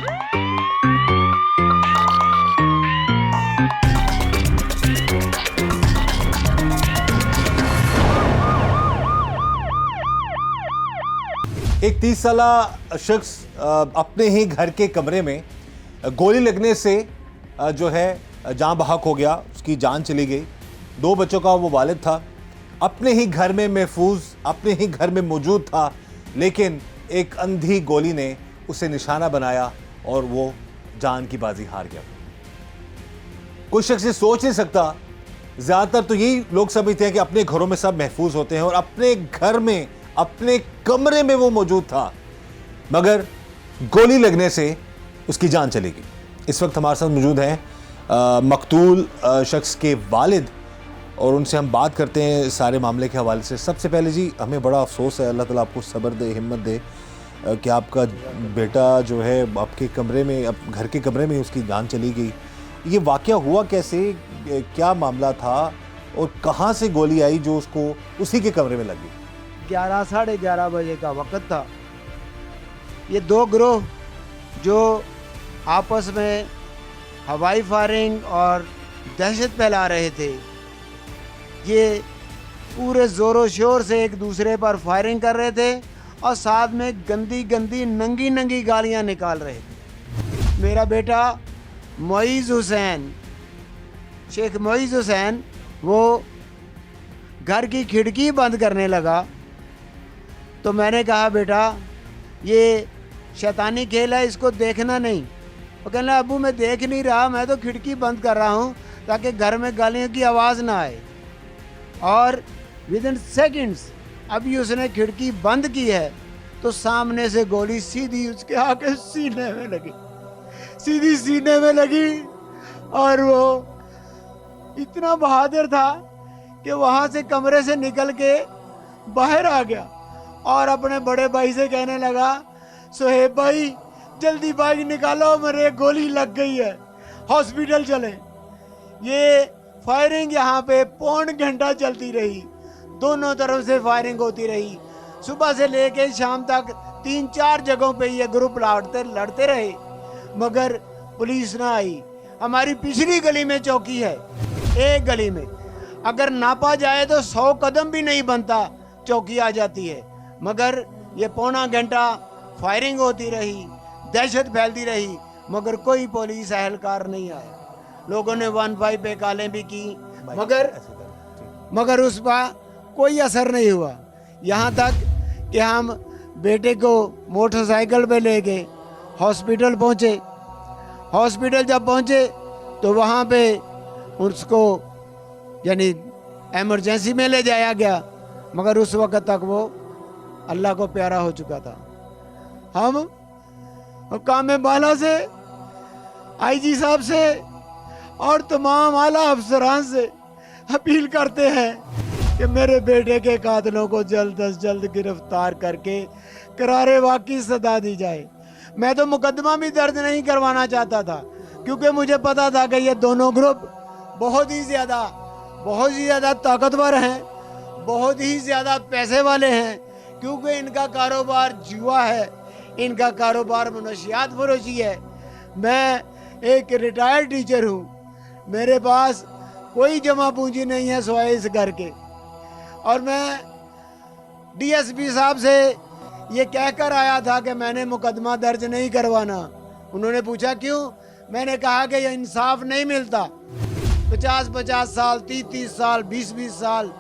एक 30 साला शख्स अपने ही घर के कमरे में गोली लगने से जो है जान बहक हो गया, उसकी जान चली गई। 2 बच्चों का वो वालिद था, अपने ही घर में महफूज, अपने ही घर में मौजूद था, लेकिन एक अंधी गोली ने उसे निशाना बनाया और वो जान की बाजी हार गया। कोई शख्स ये सोच नहीं सकता, ज्यादातर तो यही लोग समझते हैं कि अपने घरों में सब महफूज होते हैं और अपने घर में, अपने कमरे में वो मौजूद था, मगर गोली लगने से उसकी जान चली गई। इस वक्त हमारे साथ मौजूद हैं मकतूल शख्स के वालिद और उनसे हम बात करते हैं सारे मामले के हवाले से। सबसे पहले जी, हमें बड़ा अफसोस है, अल्लाह ताला आपको सब्र दे, हिम्मत दे कि आपका बेटा जो है आपके कमरे में, घर के कमरे में उसकी जान चली गई। ये वाक़या हुआ कैसे, क्या मामला था और कहाँ से गोली आई जो उसको उसी के कमरे में लगी? 11 साढ़े 11 बजे का वक़्त था। ये 2 गिरोह जो आपस में हवाई फायरिंग और दहशत फैला रहे थे, ये पूरे ज़ोरों शोर से एक दूसरे पर फायरिंग कर रहे थे और साथ में गंदी गंदी नंगी नंगी गालियां निकाल रहे थे। मेरा बेटा मोइज़ हुसैन, शेख मोइज़ हुसैन, वो घर की खिड़की बंद करने लगा तो मैंने कहा, बेटा ये शैतानी खेल है, इसको देखना नहीं। वो कहना, अबू मैं देख नहीं रहा, मैं तो खिड़की बंद कर रहा हूँ ताकि घर में गालियों की आवाज़ ना आए। और विदिन सेकंड्स अभी उसने खिड़की बंद की है तो सामने से गोली सीधी उसके आके सीने में लगी, सीधी सीने में लगी। और वो इतना बहादुर था कि वहाँ से कमरे से निकल के बाहर आ गया और अपने बड़े भाई से कहने लगा, सोहेब भाई जल्दी बाइक निकालो, मेरे गोली लग गई है, हॉस्पिटल चलें। ये फायरिंग यहाँ पे 1.25 घंटा चलती रही, दोनों तरफ से फायरिंग होती रही। सुबह से लेके शाम तक 3-4 जगहों पे ये ग्रुप लड़ते रहे, मगर पुलिस ना आई। हमारी पिछली गली में चौकी है, एक गली में अगर नापा जाए तो 100 कदम भी नहीं बनता, चौकी आ जाती है। मगर ये 1.25 घंटा फायरिंग होती रही, दहशत फैलती रही, मगर कोई पुलिस एहलकार नहीं आया। लोगों ने 15 पे कॉलें भी की, मगर उस पर कोई असर नहीं हुआ। यहाँ तक कि हम बेटे को मोटरसाइकिल पे लेके हॉस्पिटल पहुँचे। हॉस्पिटल जब पहुँचे तो वहाँ पे उसको यानी इमरजेंसी में ले जाया गया, मगर उस वक़्त तक वो अल्लाह को प्यारा हो चुका था। हम कामे बाला से, आईजी साहब से और तमाम आला अफसरान से अपील करते हैं कि मेरे बेटे के कातिलों को जल्द अज जल्द गिरफ्तार करके करारे वाक़ई सजा दी जाए। मैं तो मुकदमा भी दर्ज नहीं करवाना चाहता था, क्योंकि मुझे पता था कि ये दोनों ग्रुप बहुत ही ज़्यादा ताकतवर हैं, बहुत ही ज़्यादा पैसे वाले हैं, क्योंकि इनका कारोबार जुआ है, इनका कारोबार मनशियात फरोशी है। मैं एक रिटायर्ड टीचर हूँ, मेरे पास कोई जमा पूंजी नहीं है सिवाय इस घर के, और मैं डीएसपी साहब से ये कहकर आया था कि मैंने मुकदमा दर्ज नहीं करवाना। उन्होंने पूछा क्यों? मैंने कहा कि ये इंसाफ नहीं मिलता। 50-50 साल, 30-30 साल, 20-20 साल,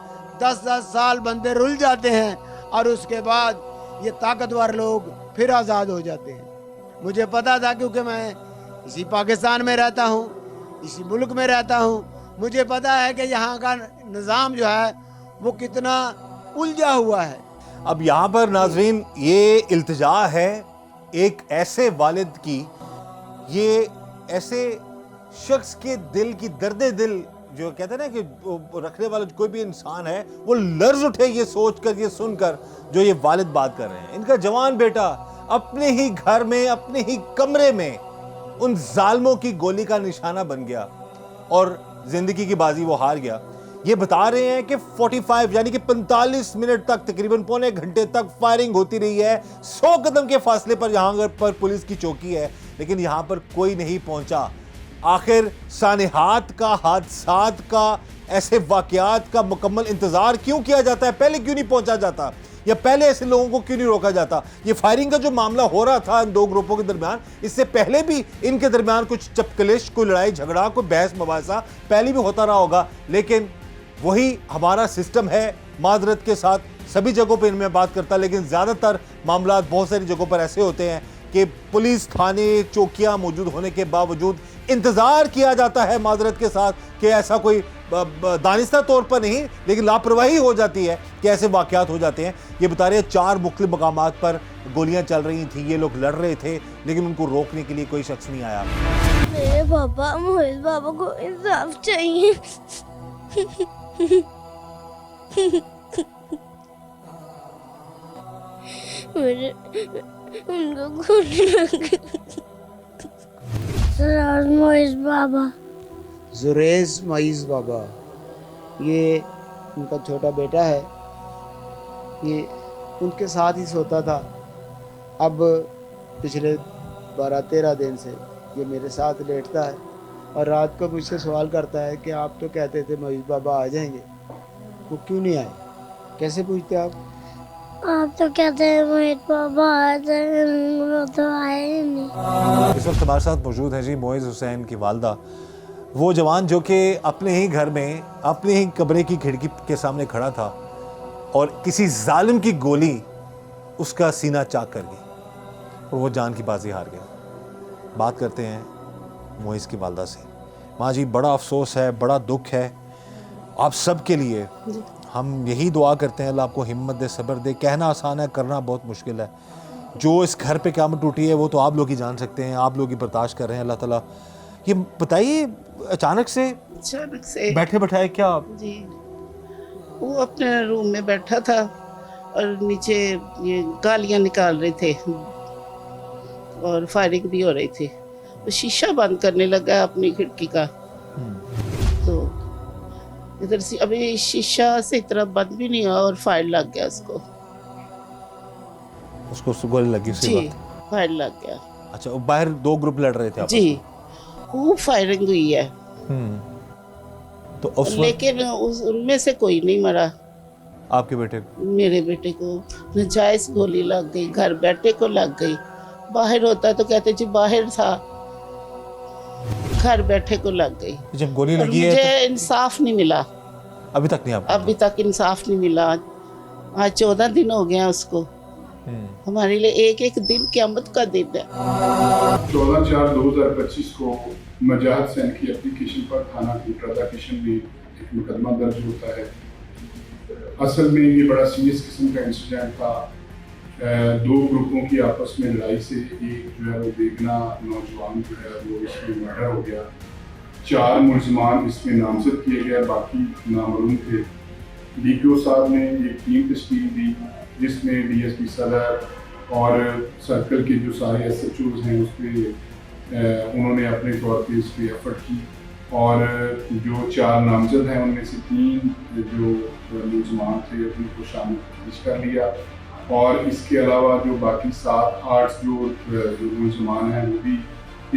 10-10 साल बंदे रुल जाते हैं और उसके बाद ये ताकतवर लोग फिर आज़ाद हो जाते हैं। मुझे पता था, क्योंकि मैं इसी पाकिस्तान में रहता हूँ, इसी मुल्क में रहता हूँ। मुझे पता है कि यहाँ का निज़ाम जो है वो कितना उलझा हुआ है। अब यहाँ पर नाजरीन ये इल्तिजा है एक ऐसे वालिद की, ये ऐसे शख्स के दिल की दर्दे दिल, जो कहते हैं ना कि रखने वाला कोई भी इंसान है वो लर्ज उठे ये सोचकर, ये सुनकर जो ये वालिद बात कर रहे हैं। इनका जवान बेटा अपने ही घर में, अपने ही कमरे में उन जालिमों की गोली का निशाना बन गया और जिंदगी की बाजी वो हार गया। ये बता रहे हैं कि 45 यानी कि 45 मिनट तक, तकरीबन पौने घंटे तक फायरिंग होती रही है। 100 कदम के फासले पर यहां पर पुलिस की चौकी है, लेकिन यहां पर कोई नहीं पहुंचा। आखिर सानेहात का, हादसात का, ऐसे वाकयात का मुकम्मल इंतजार क्यों किया जाता है? पहले क्यों नहीं पहुंचा जाता, या पहले ऐसे लोगों को क्यों नहीं रोका जाता? ये फायरिंग का जो मामला हो रहा था इन दो ग्रुपों के दरमियान, इससे पहले भी इनके दरमियान कुछ चपकलिश, कोई लड़ाई झगड़ा, कोई बहस मुबासा पहले भी होता रहा होगा। लेकिन वही हमारा सिस्टम है, मादरत के साथ सभी जगहों पर इनमें बात करता, लेकिन ज़्यादातर मामला बहुत सारी जगहों पर ऐसे होते हैं कि पुलिस थाने चौकियां मौजूद होने के बावजूद इंतज़ार किया जाता है मादरत के साथ कि ऐसा कोई दानिस्ता तौर पर नहीं, लेकिन लापरवाही हो जाती है कि ऐसे वाक़यात हो जाते हैं। ये बता रहे हैं 4 मुख्तलिफ मकामात पर गोलियां चल रही थी, ये लोग लड़ रहे थे, लेकिन उनको रोकने के लिए कोई शख्स नहीं आया। मेरे पापा, मोहित बाबा को इंसाफ चाहिए। मेरे उनको गोली लग गई। मोहित बाबा, जुरेज मोइज़ बाबा, ये उनका छोटा बेटा है, ये उनके साथ ही सोता था। अब पिछले 12-13 दिन से ये मेरे साथ लेटता है और रात को मुझसे सवाल करता है कि आप तो कहते थे मोइज़ बाबा आ जाएंगे, वो क्यों नहीं आए? कैसे पूछते आप तो कहते हैं मोहित बाबा आ जाए, वो तो आए ही नहीं। इस वक्त हमारे साथ मौजूद है जी मोइज़ हुसैन की वालदा, वो जवान जो कि अपने ही घर में, अपने ही कमरे की खिड़की के सामने खड़ा था और किसी जालिम की गोली उसका सीना चाक कर गई और वो जान की बाजी हार गया। बात करते हैं मोइज़ की वालदा से। माँ जी, बड़ा अफसोस है, बड़ा दुख है आप सब के लिए। हम यही दुआ करते हैं अल्लाह आपको हिम्मत दे, सब्र दे। कहना आसान है, करना बहुत मुश्किल है। जो इस घर पे क़यामत टूटी है वो तो आप लोग ही जान सकते हैं, आप लोग ही बर्दाश्त कर रहे हैं। अल्लाह ताला, ये बताइए अचानक से बैठे बैठाए क्या आप? जी, वो अपने रूम में बैठा था और नीचे ये गालियां निकाल रहे थे और फायरिंग भी हो रही थी। तो शीशा बंद करने लगा अपनी खिड़की का, तो इधर से अभी शीशा से इतना बंद भी नहीं हुआ और फायर लग गया उसको गोली लगी उसी जी, वक्त? फायर लग गया। अच्छा, बाहर 2 ग्रुप लड़ रहे थे आपस जी, में? खूब फायरिंग हुई है, तो उस वक्त लेकिन उनमें से कोई नहीं मरा। आपके बेटे को? मेरे बेटे को नजायज गोली लग गई, घर बैठे को लग गई। बाहर होता तो कहते जी बाहर था, घर बैठे को लग गई। जब गोली और लगी है मुझे इंसाफ नहीं मिला, तो अभी तक नहीं आपको? अभी तक इंसाफ नहीं मिला। आज 14 दिन हो गया उसको। हमारे लिए एक दिन क़यामत का दिन है। 14/4/2025 को मजाहत सैन की एप्लीकेशन पर थाना कोटरादा किशन में एक मुकदमा दर्ज होता है। असल में ये बड़ा सीरियस किस्म का इंसिडेंट था। 2 ग्रुपों की आपस में लड़ाई से एक जो है वो बेगना नौजवान जो है वो इसमें मर्डर हो गया। 4 मुलजमान इसमें नामजद किए गए, बाकी नामरूम थे। DPO साहब ने एक टीम तश्कील दी जिसमें DSP सदर और सर्कल के जो सारे SHOs हैं उस पर उन्होंने अपने तौर पे इस पर एफर्ट की और जो 4 नामजद हैं उनमें से 3 जो मुलजमान थे उनको शामिल कर लिया और इसके अलावा जो बाकी 7-8 जो मुलजमान हैं वो भी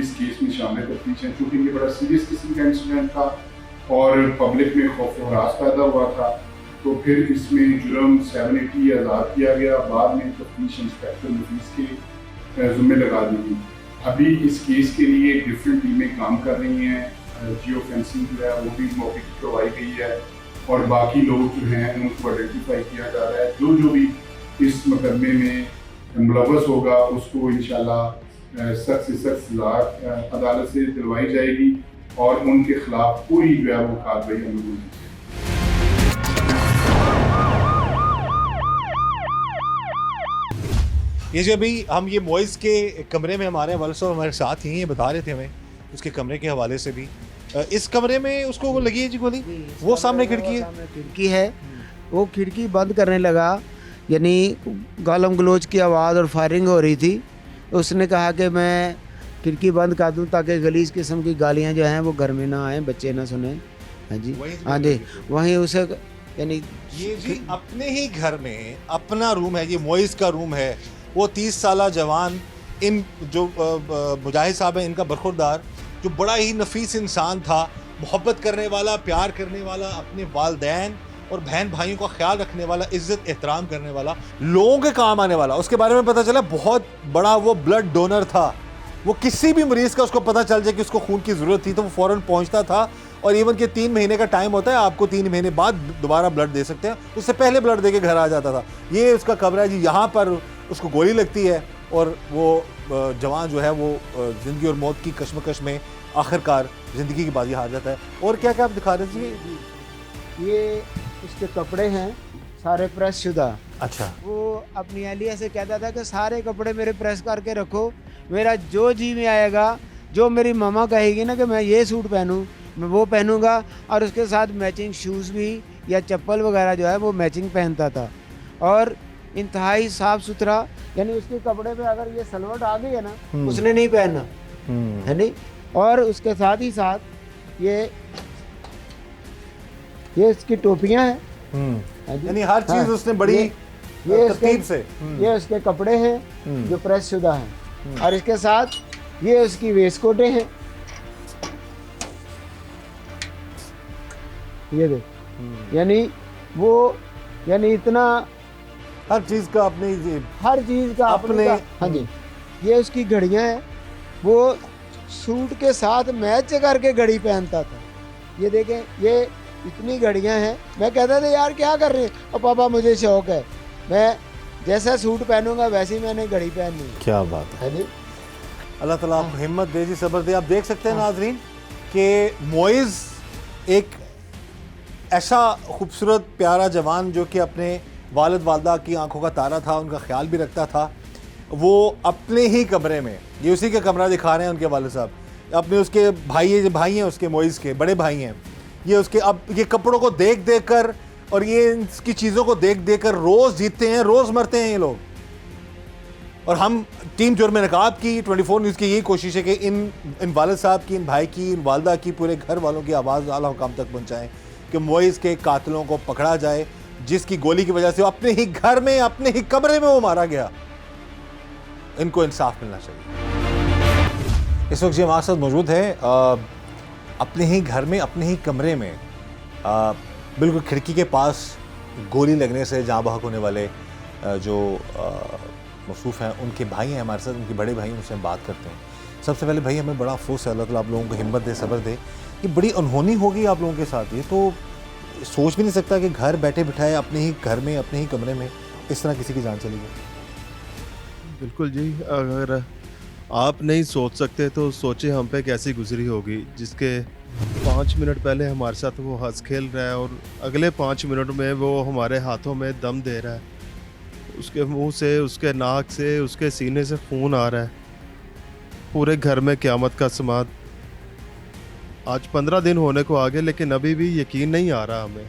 इस केस में शामिल तफ्तीश हैं। चूँकि ये बड़ा सीरियस किस्म का इंसिडेंट था और पब्लिक में खौफ व हरास पैदा हुआ था, तो फिर इसमें जुर्म 780 आज़ाद किया गया। बाद में तफ्तीश इंस्पेक्टर नफीस के ज़िम्मे लगा दी गई। अभी इस केस के लिए डिफरेंट टीमें काम कर रही हैं। जियो फेंसिंग जो है वो भी मौके की करवाई गई है और बाकी लोग जो हैं उनको आइडेंटिफाई किया जा रहा है। जो भी इस मुकदमे में मुलव्वस होगा उसको इंशाल्लाह सख्त से सख्त सज़ा अदालत से दिलवाई जाएगी और उनके खिलाफ पूरी जो है वो कार्रवाई अमल में होगी। ये जो अभी हम ये मोइज़ के कमरे में हमारे वाले साहब हमारे साथ ही ये बता रहे थे हमें उसके कमरे के हवाले से भी। इस कमरे में उसको वो लगी है जी गोली, वो सामने खिड़की है, खिड़की है, वो खिड़की बंद करने लगा, यानी गालम गलोच की आवाज़ और फायरिंग हो रही थी। उसने कहा कि मैं खिड़की बंद कर दूं ताकि गलीज किस्म की गालियां जो हैं वो घर में ना आएँ, बच्चे ना सुने। हाँ जी, वहीं से हाँ गोली जी, लगी थी। वहीं उसे यानी ये जी अपने ही घर में अपना रूम है, ये मोइस का रूम है। वो 30 साला जवान इन जो मुजाहिद साहब हैं, इनका बरखुरदार, जो बड़ा ही नफीस इंसान था, मोहब्बत करने वाला, प्यार करने वाला, अपने वालदैन और बहन भाइयों का ख्याल रखने वाला, इज्जत एहतराम करने वाला, लोगों के काम आने वाला। उसके बारे में पता चला बहुत बड़ा वो ब्लड डोनर था। वो किसी भी मरीज़ का उसको पता चल जाए कि उसको खून की ज़रूरत थी तो वो फ़ौरन पहुंचता था। और इवन के 3 महीने का टाइम होता है, आपको 3 महीने बाद दोबारा ब्लड दे सकते हैं, उससे पहले ब्लड दे के घर आ जाता था। ये उसका कब्र है जी। यहाँ पर उसको गोली लगती है और वो जवान जो है वो ज़िंदगी और मौत की कश्मकश में आखिरकार ज़िंदगी की बाजी हार जाता है। और क्या क्या आप दिखा रहे थे? ये उसके कपड़े हैं सारे प्रेस शुदा। अच्छा, वो अपनी अहलिया से कहता था कि सारे कपड़े मेरे प्रेस करके रखो, मेरा जो जी में आएगा, जो मेरी मामा कहेगी ना कि मैं ये सूट पहनूं, मैं वो पहनूंगा। और उसके साथ मैचिंग शूज़ भी या चप्पल वगैरह जो है वो मैचिंग पहनता था। और इंतहाई साफ़ सुथरा, यानी उसके कपड़े पे अगर ये सलवट आ गई है ना, उसने नहीं पहनना है नहीं। और उसके साथ ही साथ ये इसकी टोपियां हैं। हाँ जी। यानी हर चीज़ हाँ, उसने बड़ी ये तरतीब इसके- से। ये उसके कपड़े हैं जो प्रेस शुदा हैं। और इसके साथ ये उसकी वेस्टकोटें हैं। ये देख, यानी वो यानी इतना हर चीज़ का अपनी हर चीज़ का अपने- हाँ जी। ये उसकी घड़ियां हैं, वो सूट के साथ मैच करके घड़ी पहनता था। ये देखें, ये इतनी घड़ियां हैं। मैं कहता था यार क्या कर रहे हैं? और पापा मुझे शौक है, मैं जैसा सूट पहनूंगा वैसी मैंने घड़ी पहननी है। क्या बात है। है जी। अल्लाह ताला आपको हिम्मत दे जी, सब्र दे। आप देख सकते हैं नाजरीन कि मोइज़ एक ऐसा खूबसूरत प्यारा जवान जो कि अपने वालिद वालदा की आंखों का तारा था, उनका ख्याल भी रखता था। वो अपने ही कमरे में, ये उसी का कमरा दिखा रहे हैं उनके वालिद साहब, अपने उसके भाई हैं उसके, मोइज़ के बड़े भाई हैं ये उसके। अब ये कपड़ों को देख देख कर और ये इसकी चीज़ों को देख देख कर रोज़ जीतते हैं, रोज़ मरते हैं ये लोग। और हम टीम जुर्म नकाब की 24 न्यूज़ की यही कोशिश है कि इन वालिद साहब की, इन भाई की, इन वालदा की, पूरे घर वालों की आवाज़ आला हुकाम तक पहुँचाएँ कि मोइज़ के कातिलों को पकड़ा जाए, जिसकी गोली की वजह से अपने ही घर में, अपने ही कमरे में वो मारा गया। इनको इंसाफ मिलना चाहिए। इस वक्त ये हमारे साथ मौजूद है अपने ही घर में, अपने ही कमरे में, बिल्कुल खिड़की के पास गोली लगने से जहाँ बहक होने वाले जो मौसूफ हैं, उनके भाई हैं हमारे साथ, उनके बड़े भाई हैं, उनसे हम बात करते हैं। सबसे पहले भाई हमें बड़ा अफसोस है, अल्लाह ताला आप लोगों को हिम्मत दे, सब्र दे। ये बड़ी अनहोनी होगी आप लोगों के साथ। ये तो सोच भी नहीं सकता कि घर बैठे बिठाए अपने ही घर में, अपने ही कमरे में इस तरह किसी की जान चली गई। बिल्कुल जी, अगर आप नहीं सोच सकते तो सोचे हम पे कैसी गुजरी होगी, जिसके 5 मिनट पहले हमारे साथ वो हंस खेल रहा है और अगले 5 मिनट में वो हमारे हाथों में दम दे रहा है। उसके मुंह से, उसके नाक से, उसके सीने से खून आ रहा है। पूरे घर में क़यामत का समाद। आज 15 दिन होने को आ गए लेकिन अभी भी यकीन नहीं आ रहा हमें।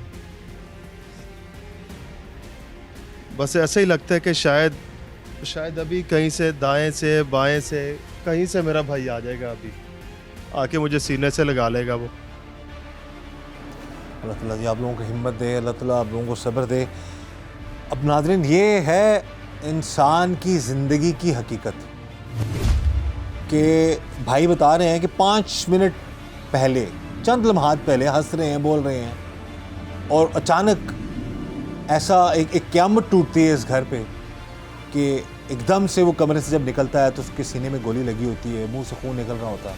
बस ऐसा ही लगता है कि शायद अभी कहीं से, दाएं से, बाएं से, कहीं से मेरा भाई आ जाएगा, अभी आके मुझे सीने से लगा लेगा वो। अल्लाह ताला जी आप लोगों को हिम्मत दे, अल्लाह ताला आप लोगों को सब्र दे। अब नाज़रीन, ये है इंसान की ज़िंदगी की हकीकत कि भाई बता रहे हैं कि 5 मिनट पहले, चंद लम्हात पहले हंस रहे हैं, बोल रहे हैं और अचानक ऐसा एक क़यामत टूटती है इस घर पे कि एकदम से वो कमरे से जब निकलता है तो उसके सीने में गोली लगी होती है, मुंह से खून निकल रहा होता है।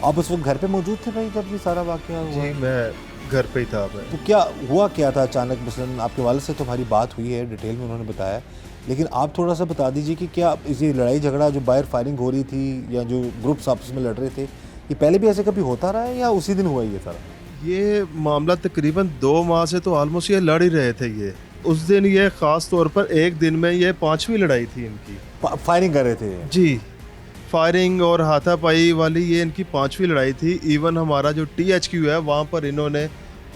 आप उस वक्त घर पे मौजूद थे भाई जब ये सारा वाक़या हुआ? जी, मैं घर पे ही था। मैं तो क्या हुआ क्या था अचानक? मसलन आपके वालिद से तुम्हारी बात हुई है, डिटेल में उन्होंने बताया, लेकिन आप थोड़ा सा बता दीजिए कि क्या ये लड़ाई झगड़ा जो बाहर फायरिंग हो रही थी या जो ग्रुप्स आपस में लड़ रहे थे, ये पहले भी ऐसे कभी होता रहा है या उसी दिन हुआ ये सारा? ये मामला तकरीबन 2 माह से तो ऑलमोस्ट ये लड़ ही रहे थे। ये उस दिन, ये ख़ास तौर पर एक दिन में ये 5वीं लड़ाई थी इनकी। फायरिंग कर रहे थे जी, फायरिंग और हाथापाई वाली ये इनकी 5वीं लड़ाई थी। इवन हमारा जो THQ है वहाँ पर इन्होंने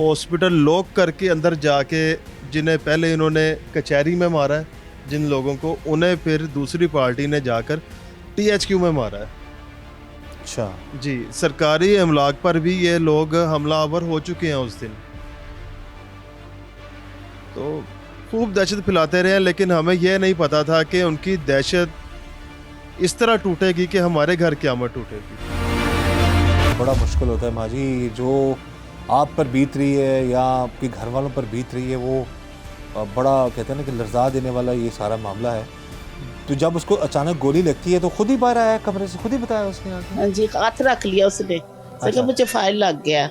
हॉस्पिटल लॉक करके अंदर जाके, जिन्हें पहले इन्होंने कचहरी में मारा है जिन लोगों को, उन्हें फिर दूसरी पार्टी ने जाकर THQ में मारा है। अच्छा, जी, सरकारी अमलाक पर भी ये लोग हमलावर हो चुके हैं उस दिन। तो खूब दहशत फैलाते रहे, लेकिन हमें यह नहीं पता था कि उनकी दहशत इस तरह टूटेगी कि हमारे घर क़यामत टूटेगी। बड़ा मुश्किल होता है माजी, जो आप पर बीत रही है या आपके घर वालों पर बीत रही है, वो बड़ा कहते हैं ना कि लर्जा देने वाला ये सारा मामला है। तो जब उसको अचानक गोली लगती है तो खुद ही बाहर आया कमरे से, खुद ही बताया उसने आके? हाँ जी, हाथ रख लिया उसने। अच्छा। मुझे फायर लग गया,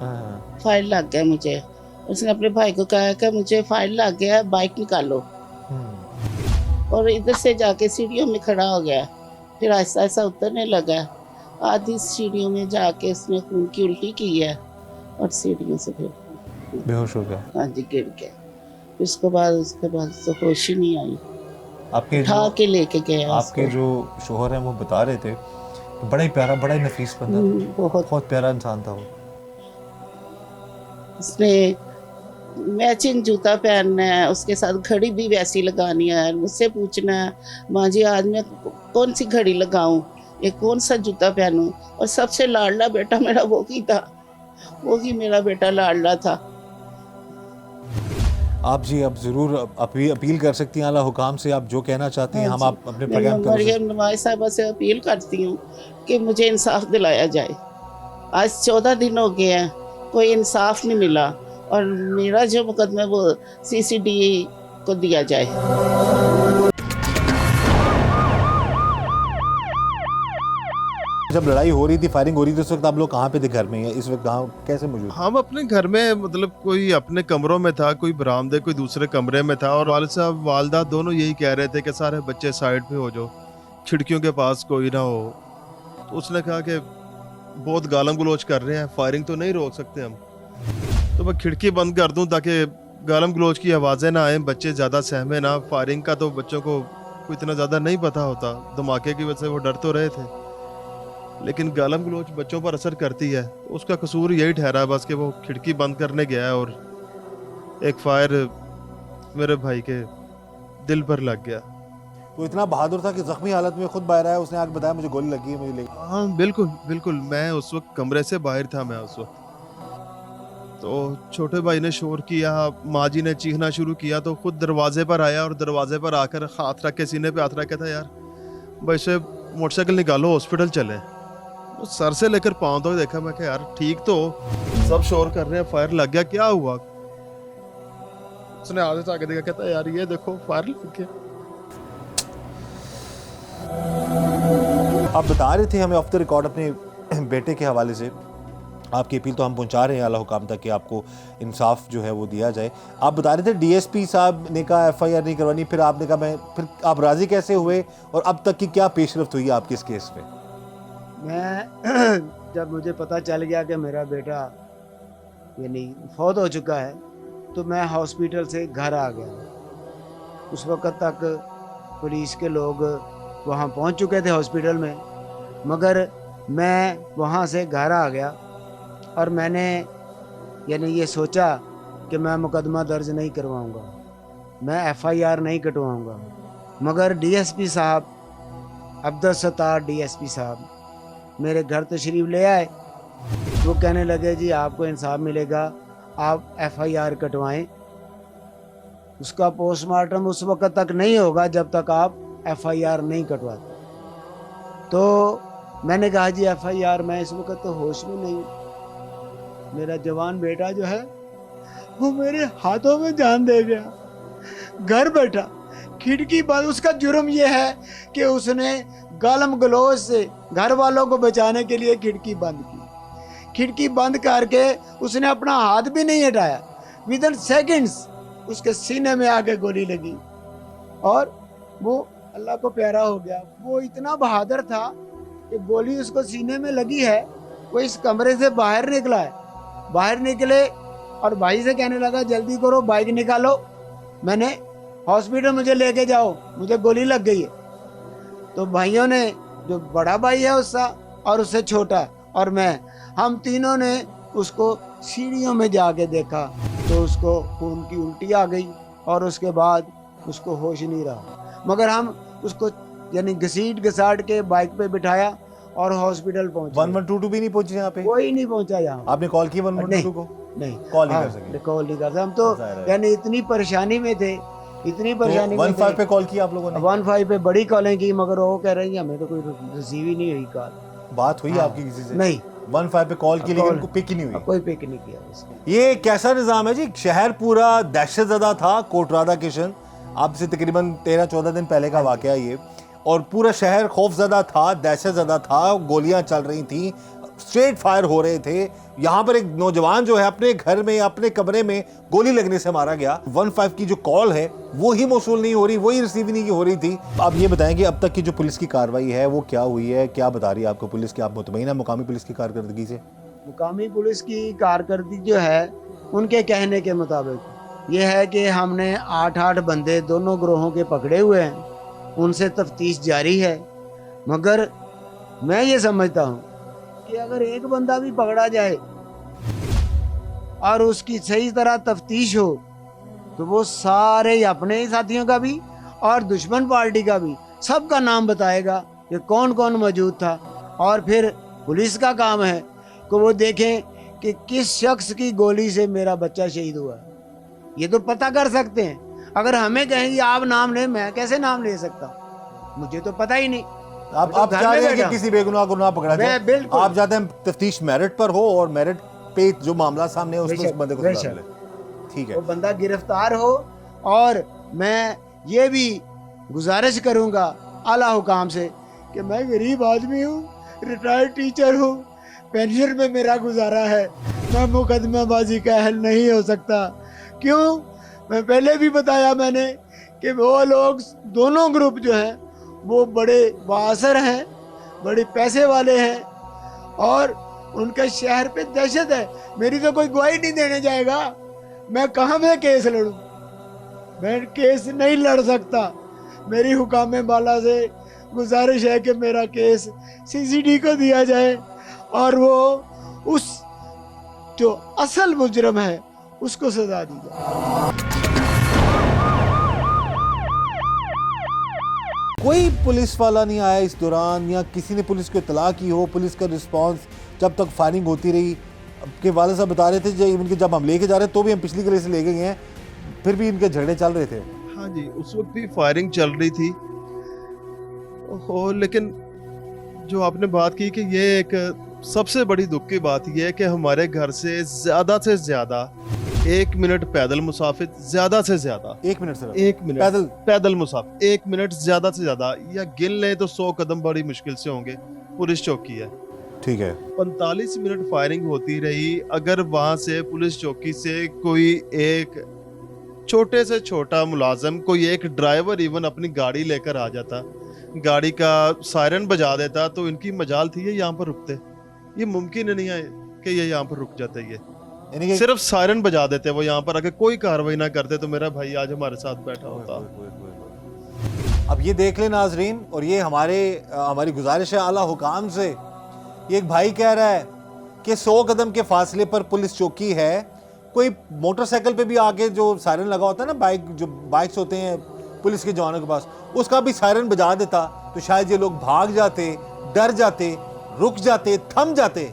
हाँ, फायर लग गया मुझे। उसने अपने भाई को कहा कि मुझे फायर लग गया, बाइक निकालो। और इधर से जाके सीढ़ियों में खड़ा हो गया, फिर ऐसा ऐसा उतरने लगा। आधी सीढ़ियों में जाके उसने खून की उल्टी की है और सीढ़ियों से फिर बेहोश हो गया। हाँ जी गिर गया। फिर उसके बाद तो होश ही नहीं आई। आपके उठा के लेके गए आपके जो शोहर हैं वो बता रहे थे कि बड़ा ही प्यारा, बड़ा ही नफीस बंदा था, बहुत प्यारा इंसान था वो। उसने मैचिंग जूता पहनना है, उसके साथ घड़ी भी वैसी लगानी है। मुझसे पूछना है, माँ जी आज मैं कौन सी घड़ी लगाऊं, ये कौन सा जूता पहनूं। और सबसे लाडला बेटा मेरा वो ही था, वो ही मेरा बेटा लाडला था। आप जी अब ज़रूर अपील कर सकती हैं आला हुकाम से, आप जो कहना चाहती हैं। हाँ हम जी, आप अपने मैं प्रोग्राम के मरियम नवाज साहबा से अपील करती हूँ कि मुझे इंसाफ दिलाया जाए। आज 14 दिन हो गए हैं, कोई इंसाफ नहीं मिला और मेरा जो मुकदमा है वो CCD को दिया जाए। जब लड़ाई हो रही थी, फायरिंग हो रही थी, उस वक्त आप लोग कहाँ पे थे घर में, या इस वक्त कहाँ कैसे मौजूद? हम अपने घर में, मतलब कोई अपने कमरों में था, कोई बरामदे, कोई दूसरे कमरे में था। और वालिद साहब वालदा दोनों यही कह रहे थे कि सारे बच्चे साइड पे हो जाओ, खिड़कियों के पास कोई ना हो। तो उसने कहा कि बहुत गालम गलोच कर रहे हैं, फायरिंग तो नहीं रोक सकते हम, तो मैं खिड़की बंद कर दूं ताकि गालम गलोच की आवाज़ें ना आए, बच्चे ज़्यादा सहमे ना। फायरिंग का तो बच्चों को इतना ज़्यादा नहीं पता होता, धमाके की वजह से वो डर तो रहे थे, लेकिन गालम गलोच बच्चों पर असर करती है। तो उसका कसूर यही ठहरा बस कि वो खिड़की बंद करने गया और एक फायर मेरे भाई के दिल पर लग गया। तो इतना बहादुर था कि जख्मी हालत में खुद बाहर आया, उसने आके बताया मुझे गोली लगी है, मुझे लगी। हाँ बिल्कुल बिल्कुल, मैं उस वक्त कमरे से बाहर था। मैं उस वक्त तो छोटे भाई ने शोर किया, माँ जी ने चीखना शुरू किया, तो खुद दरवाजे पर आया और दरवाजे पर आकर हाथ रख के सीने पे हाथ रख के था, यार वैसे मोटरसाइकिल निकालो, हॉस्पिटल चले। तो सर से लेकर पाँव तक देखा, मैं क्या यार ठीक तो, सब शोर कर रहे हैं, फायर लग गया, क्या हुआ? उसने आगे से आगे देखा, कहता यार ये देखो फायर लग गया। आप बता रहे थे हमें ऑफ द रिकॉर्ड अपने बेटे के हवाले से, आपकी अपील तो हम पहुंचा रहे हैं आला हुकाम तक कि आपको इंसाफ जो है वो दिया जाए। आप बता रहे थे DSP साहब ने कहा FIR नहीं करवानी, फिर आपने कहा मैं, फिर आप राज़ी कैसे हुए और अब तक की क्या पेशरफ्त हुई है आपकी इस केस में? मैं जब मुझे पता चल गया कि मेरा बेटा यानी फौत हो चुका है, तो मैं हॉस्पिटल से घर आ गया। उस वक़्त तक पुलिस के लोग वहाँ पहुँच चुके थे हॉस्पिटल में, मगर मैं वहाँ से घर आ गया और मैंने यानी ये सोचा कि मैं मुकदमा दर्ज नहीं करवाऊँगा, मैं FIR नहीं कटवाऊँगा। मगर DSP साहब, अब्दुल सत्तार DSP साहब मेरे घर तशरीफ़ ले आए। वो कहने लगे जी आपको इंसाफ मिलेगा, आप FIR कटवाएं, उसका पोस्टमार्टम उस वक़्त तक नहीं होगा जब तक आप FIR नहीं कटवाते। तो मैंने कहा जी FIR, मैं इस वक़्त तो होश में नहीं हूँ, मेरा जवान बेटा जो है वो मेरे हाथों में जान दे गया, घर बैठा खिड़की बंद। उसका जुर्म ये है कि उसने गालम गलोच से घर वालों को बचाने के लिए खिड़की बंद की। खिड़की बंद करके उसने अपना हाथ भी नहीं हटाया, विदिन सेकंड्स उसके सीने में आके गोली लगी और वो अल्लाह को प्यारा हो गया। वो इतना बहादुर था कि गोली उसको सीने में लगी है, वो इस कमरे से बाहर निकला है। बाहर निकले और भाई से कहने लगा जल्दी करो, बाइक निकालो, मैंने हॉस्पिटल मुझे लेके जाओ, मुझे गोली लग गई है। तो भाइयों ने, जो बड़ा भाई है उसका और उससे छोटा और मैं, हम तीनों ने उसको सीढ़ियों में जाके देखा तो उसको खून की उल्टी आ गई और उसके बाद उसको होश नहीं रहा। मगर हम उसको यानी घसीट घसाट के बाइक पे बिठाया और हॉस्पिटल पहुंचे। 1122 भी नहीं पहुंची यहाँ पे? कोई नहीं पहुंचा यहाँ। आपने कॉल की 1122 को? नहीं, कॉल नहीं हाँ, कर सके? कॉल नहीं करते हम तो, जाहिर है। यानी इतनी परेशानी में थे, इतनी परेशानी में 15 थे। पे कॉल किया आप लोगों ने? 15 पे बड़ी कॉलें की, मगर वो कह रही है हमें तो कोई रिसीव ही नहीं हुई कॉल। बात हुई हाँ, आपकी किसी से? नहीं, 15 पे कॉल की, लेकिन पिक ही नहीं हुई। कोई पिक नहीं किया उसने। ये कैसा निज़ाम है जी? शहर पूरा दहशत ज़दा था। कोट राधा किशन, आपसे तकरीबन 13-14 दिन पहले का वाकया ये, और पूरा शहर खौफजदा था, दहशत ज़दा था, गोलियां चल रही थी, स्ट्रेट फायर हो रहे थे। यहाँ पर एक नौजवान जो है अपने घर में, अपने कमरे में गोली लगने से मारा गया। 15 की जो कॉल है वो ही मौसूल नहीं हो रही, वही रिसीव नहीं हो रही थी। आप ये बताएं कि अब तक की जो पुलिस की कार्रवाई है वो क्या हुई है, क्या बता रही है आपको पुलिस की? आप मुतमईन है मुकामी पुलिस की कारकर्दगी से? मुकामी पुलिस की कारकर्दगी जो है, उनके कहने के मुताबिक ये है कि हमने 8 बंदे दोनों ग्रोहों के पकड़े हुए हैं, उनसे तफ्तीश जारी है। मगर मैं ये समझता हूँ कि अगर एक बंदा भी पकड़ा जाए और उसकी सही तरह तफ्तीश हो, तो वो सारे अपने ही साथियों का भी और दुश्मन पार्टी का भी सबका नाम बताएगा कि कौन कौन मौजूद था। और फिर पुलिस का काम है कि वो देखें कि किस शख्स की गोली से मेरा बच्चा शहीद हुआ। ये तो पता कर सकते हैं। अगर हमें कहेंगे आप नाम लें, मैं कैसे नाम ले सकता? मुझे तो पता ही नहीं। आप चाह रहे हैं कि किसी बेगुनाह को ना पकड़ा जाए? बिल्कुल। आप चाहते हैं तफ्तीश मेरिट पर हो और मेरिट पे जो मामला सामने है उसमें उस बंदे को सजा बेशक। मिले। ठीक है। वो बंदा गिरफ्तार हो। और मैं ये भी गुजारिश करूंगा आला हुकाम से कि मैं गरीब आदमी हूँ, रिटायर्ड टीचर हूँ, पेंशन में मेरा गुजारा है, मैं मुकदमेबाजी का अहल नहीं हो सकता। क्यों? मैं पहले भी बताया मैंने कि वो लोग दोनों ग्रुप जो हैं वो बड़े बाअसर हैं, बड़े पैसे वाले हैं और उनके शहर पे दहशत है। मेरी तो कोई गवाही नहीं देने जाएगा, मैं कहाँ में केस लड़ूं? मैं केस नहीं लड़ सकता। मेरी हुकाम बाला से गुजारिश है कि मेरा केस सीसीडी को दिया जाए और वो उस जो असल मुजरम है उसको सजा दी जाए। कोई पुलिस वाला नहीं आया इस दौरान, या किसी ने पुलिस को इतला की हो? पुलिस का रिस्पांस जब तक फायरिंग होती रही, आपके वाले साहब बता रहे थे जब हम लेके जा रहे तो भी हम पिछली गली से ले गए हैं, फिर भी इनके झगड़े चल रहे थे। हाँ जी, उस वक्त भी फायरिंग चल रही थी। लेकिन जो आपने बात की कि ये एक सबसे बड़ी दुख की बात यह है कि हमारे घर से ज्यादा 1 मिनट पैदल मुसाफिर, ज्यादा से ज्यादा 1 मिनट सिर्फ 1 मिनट पैदल मुसाफिर, 1 मिनट ज्यादा से ज्यादा, या गिन लें तो 100 कदम बड़ी मुश्किल से होंगे। पुलिस चौकी है, ठीक है। 45 मिनट फायरिंग होती रही। अगर वहां से पुलिस चौकी से कोई एक छोटे से छोटा मुलाजम, कोई एक ड्राइवर इवन अपनी गाड़ी लेकर आ जाता, गाड़ी का सायरन बजा देता, तो इनकी मजाल थी ये यहाँ पर रुकते। ये मुमकिन नहीं है कि ये यहाँ पर रुक जाते। ये सिर्फ सायरन बजा देते वो यहाँ पर, अगर कोई कार्रवाई ना करते तो मेरा भाई आज हमारे साथ बैठा होता। अब ये देख ले नाजरीन, और ये हमारी गुजारिश है आला हुकाम से। ये एक भाई कह रहा है कि 100 कदम के फासले पर पुलिस चौकी है, कोई मोटरसाइकिल पे भी आके जो सायरन लगा होता है ना, जो बाइक्स होते हैं पुलिस के जवानों के पास, उसका भी सायरन बजा देता तो शायद ये लोग भाग जाते, डर जाते, रुक जाते, थम जाते,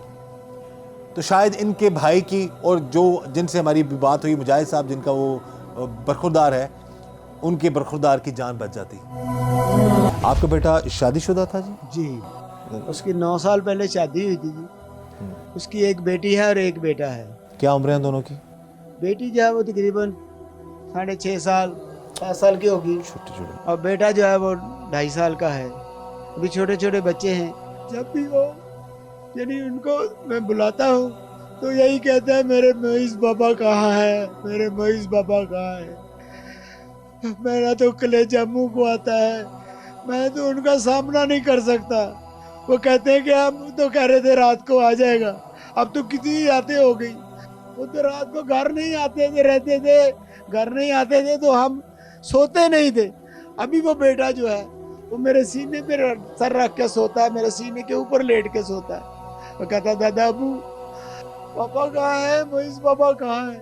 तो शायद इनके भाई की, और जो जिनसे हमारी बात हुई मुजाहिद साहब जिनका वो बरखुरदार है, उनके बरखुरदार की जान बच जाती। आपका बेटा शादीशुदा था जी? जी, उसकी 9 साल पहले शादी हुई थी जी। उसकी एक बेटी है और एक बेटा है। क्या उम्र है दोनों की? बेटी जो है वो तकरीबन 6.5 साल 7 साल की होगी, छोटे। और बेटा जो है वो 2.5 साल का है। अभी छोटे छोटे बच्चे हैं। जब भी वो यानी उनको मैं बुलाता हूँ तो यही कहता है मेरे मोइस बाबा कहाँ है, मेरे मोइस बाबा कहाँ है। मेरा तो कलेजा मुँह को आता है, मैं तो उनका सामना नहीं कर सकता। वो कहते हैं कि हम तो कह रहे थे रात को आ जाएगा, अब तो कितनी आते हो गई। वो तो रात को घर नहीं आते थे, रहते थे, घर नहीं आते थे तो हम सोते नहीं थे। अभी वो बेटा जो है वो मेरे सीने पे सर रख के सोता है, मेरे सीने के ऊपर लेट के सोता है। वो कहता दादा अबू पापा कहाँ है, मोइस पापा कहाँ है,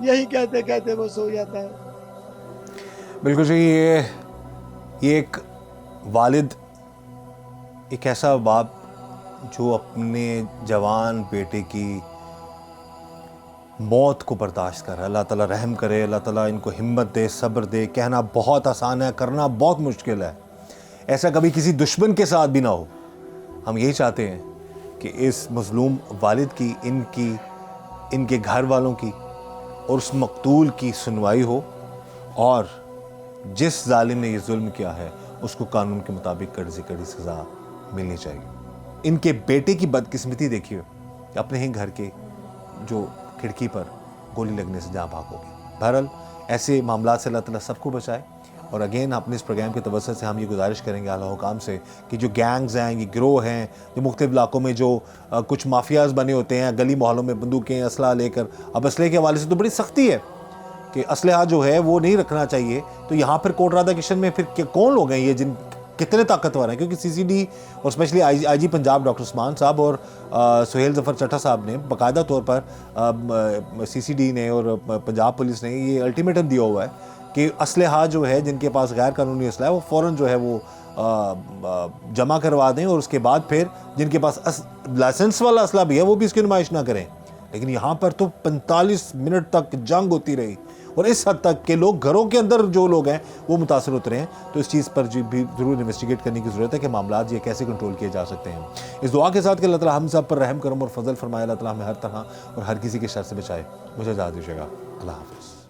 यही कहते कहते वो सो जाता है। बिल्कुल सही। ये एक वालिद, एक ऐसा बाप जो अपने जवान बेटे की मौत को बर्दाश्त कर रहा है, अल्लाह ताला रहम करे, अल्लाह ताला इनको हिम्मत दे, सब्र दे। कहना बहुत आसान है, करना बहुत मुश्किल है। ऐसा कभी किसी दुश्मन के साथ भी ना हो। हम यही चाहते हैं कि इस मज़लूम वालिद की, इनके घर वालों की और उस मकतूल की सुनवाई हो, और जिस जालिम ने ये जुल्म किया है उसको कानून के मुताबिक कड़ी से कड़ी सज़ा मिलनी चाहिए। इनके बेटे की बदकिस्मती देखिए, अपने ही घर के जो खिड़की पर गोली लगने से जहाँ भाग हो गई। बहरहाल ऐसे मामला से अल्लाह ताला सबको बचाए। और अगेन अपने इस प्रोग्राम के तवज्जुह से हम ये गुजारिश करेंगे आला हुकाम से कि जो गैंग्स हैं, ये गिरोह हैं, जो मुख्तलिफ इलाकों में जो कुछ माफियाज बने होते हैं, गली मोहल्लों में बंदूकें असला लेकर, अब असले के हवाले से तो बड़ी सख्ती है कि असलहा जो है वो नहीं रखना चाहिए। तो यहाँ फिर कोट राधा किशन में फिर कौन लोग हैं ये जिन कितने ताकतवर हैं? क्योंकि CCD और specially IG Punjab doctor Usman साहब और सुहेल ज़फ़र चट्टा साहब ने बाकायदा तौर पर CCD ने और पंजाब पुलिस ने ये अल्टीमेटम दिया हुआ है कि असलहा जो है, जिनके पास गैर कानूनी असलहा है, वो फ़ौरन जो है वो जमा करवा दें, और उसके बाद फिर जिनके पास लाइसेंस वाला असला भी है वो भी इसकी नुमाइश ना करें। लेकिन यहाँ पर तो 45 मिनट तक जंग होती रही, और इस हद तक के लोग घरों के अंदर जो लोग हैं वो मुतासर उतरे हैं। तो इस चीज़ पर भी ज़रूर इन्वेस्टिगेट करने की ज़रूरत है कि मामला ये कैसे कंट्रोल किए जा सकते हैं। इस दुआ के साथ कि अल्लाह ताला हम सब पर रहम करम और फजल फरमाए, अल्लाह ताला हमें हर तरह और हर किसी के शर से बचाए। मुझे इजाज़त दीजिएगा। अल्लाह हाफ़िज़।